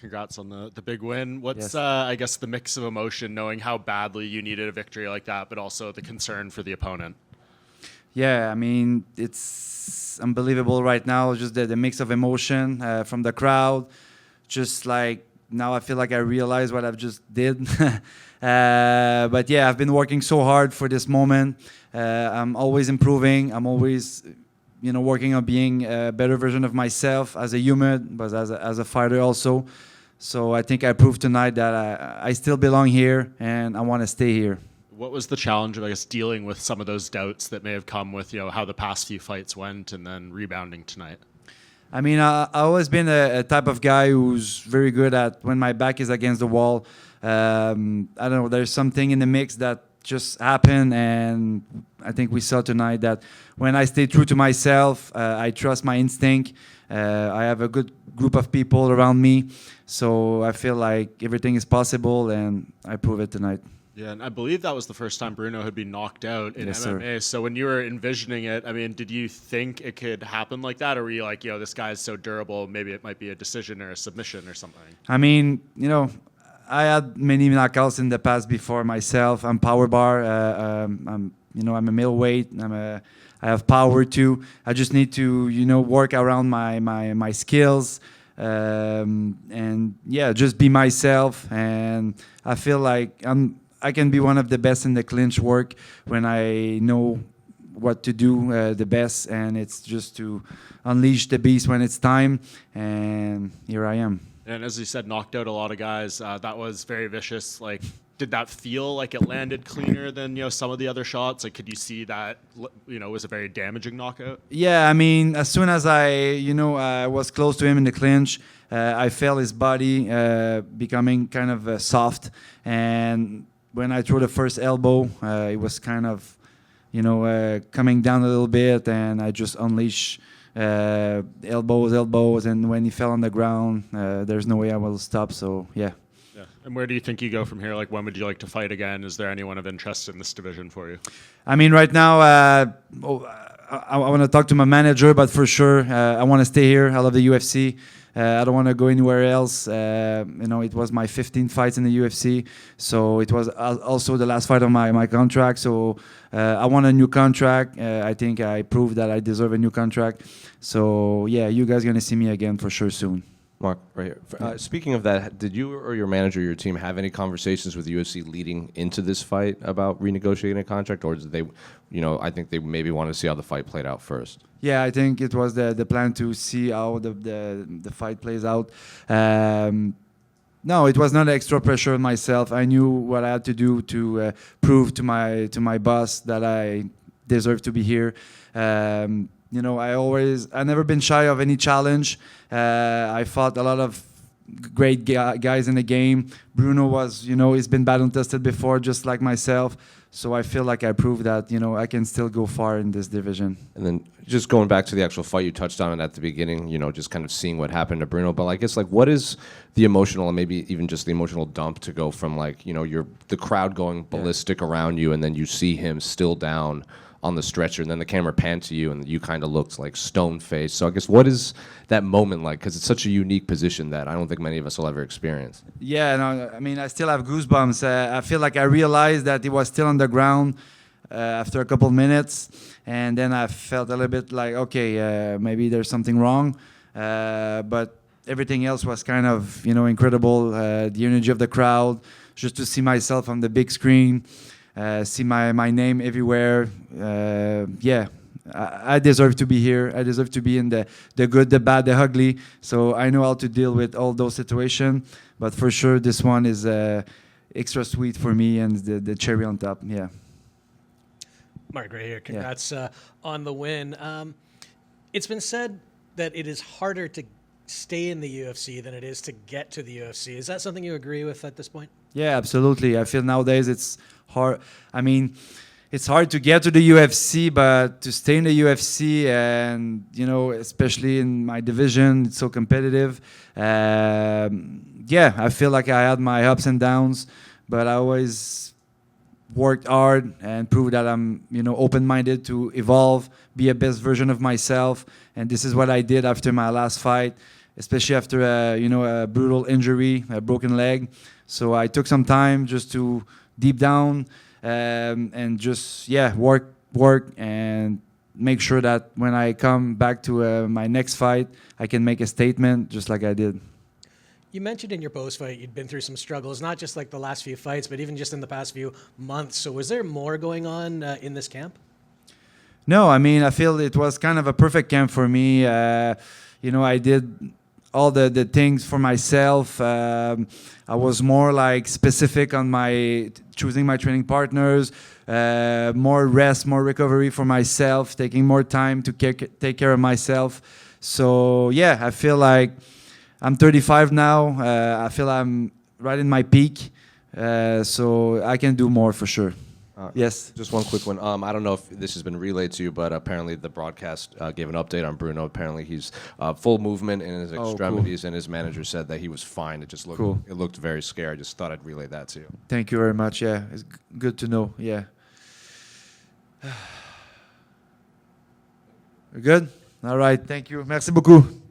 Congrats on the big win. What's, Yes. I guess, the mix of emotion knowing how badly you needed a victory like that, but also the concern for the opponent? Yeah, I mean, it's unbelievable right now, just the mix of emotion from the crowd. Just like now I feel like I realize what I've just did. But yeah, I've been working so hard for this moment. I'm always improving. I'm always, working on being a better version of myself as a human, but as a fighter also. So I think I proved tonight that I still belong here and I want to stay here. What was the challenge of, I guess, dealing with some of those doubts that may have come with, how the past few fights went and then rebounding tonight? I mean, I've always been a type of guy who's very good at when my back is against the wall. I don't know, there's something in the mix that just happened, and I think we saw tonight that when I stay true to myself, I trust my instinct. I have a good group of people around me, so I feel like everything is possible, and I prove it tonight. Yeah, and I believe that was the first time Bruno had been knocked out in Yes, MMA. sir. So when you were envisioning it, I mean, did you think it could happen like that? Or were you like, this guy's so durable, maybe it might be a decision or a submission or something? I mean, I had many knockouts in the past before myself. I'm power bar. I'm a middleweight. I have power too. I just need to, work around my skills, and yeah, just be myself. And I feel like I can be one of the best in the clinch work when I know what to do the best, and it's just to unleash the beast when it's time. And here I am. And as you said, knocked out a lot of guys. That was very vicious. Like, did that feel like it landed cleaner than some of the other shots? Like, could you see that was a very damaging knockout? Yeah, I mean, as soon as I was close to him in the clinch, I felt his body becoming kind of soft, and when I threw the first elbow, it was kind of, coming down a little bit, and I just unleashed elbows, and when he fell on the ground, there's no way I will stop. So yeah. Yeah. And where do you think you go from here? Like, when would you like to fight again? Is there anyone of interest in this division for you? I mean, right now, I want to talk to my manager, but for sure, I want to stay here. I love the UFC. I don't want to go anywhere else. It was my 15th fight in the UFC, so it was also the last fight of my contract. So I want a new contract. I think I proved that I deserve a new contract. So yeah, you guys are gonna see me again for sure soon. Mark, right here. Speaking of that, did you or your manager, your team, have any conversations with the UFC leading into this fight about renegotiating a contract, or did they, I think they maybe want to see how the fight played out first? Yeah, I think it was the plan to see how the fight plays out. No, it was not extra pressure on myself. I knew what I had to do to prove to my boss that I deserve to be here. I never been shy of any challenge. I fought a lot of great guys in the game. Bruno was, he's been battle tested before, just like myself. So I feel like I proved that, I can still go far in this division. And then just going back to the actual fight, you touched on it at the beginning, just kind of seeing what happened to Bruno. But I guess, what is the emotional, and maybe even just the emotional dump to go from, the crowd going ballistic around you, and then you see him still down on the stretcher, and then the camera panned to you, and you kind of looked like stone-faced. So I guess, what is that moment like? Because it's such a unique position that I don't think many of us will ever experience. Yeah, no, I mean, I still have goosebumps. I feel like I realized that he was still on the ground after a couple minutes, and then I felt a little bit like, okay, maybe there's something wrong. But everything else was kind of, incredible. The energy of the crowd, just to see myself on the big screen. See my name everywhere. Yeah, I deserve to be here. I deserve to be in the good, the bad, the ugly. So I know how to deal with all those situations. But for sure, this one is extra sweet for me, and the cherry on top. Yeah. Mark, right here. Congrats on the win. It's been said that it is harder to stay in the UFC than it is to get to the UFC. Is that something you agree with at this point? Yeah, absolutely. I feel nowadays it's hard. I mean, it's hard to get to the UFC, but to stay in the UFC, and especially in my division, it's so competitive. Yeah, I feel like I had my ups and downs, but I always worked hard and proved that I'm, open-minded to evolve, be a best version of myself. And this is what I did after my last fight. especially after a brutal injury, a broken leg. So I took some time just to deep down and just work and make sure that when I come back to my next fight, I can make a statement just like I did. You mentioned in your post fight you'd been through some struggles, not just like the last few fights, but even just in the past few months. So was there more going on in this camp? No, I mean, I feel it was kind of a perfect camp for me. I did all the things for myself. I was more like specific on choosing my training partners, more rest, more recovery for myself, taking more time to take care of myself. So yeah, I feel like I'm 35 now. I feel I'm right in my peak. So I can do more for sure. Yes. Just one quick one. I don't know if this has been relayed to you, but apparently the broadcast gave an update on Bruno. Apparently he's full movement in his extremities, and his manager said that he was fine. It just looked it looked very scary. I just thought I'd relay that to you. Thank you very much. Yeah, it's good to know. Yeah. We're good? All right. Thank you. Merci beaucoup.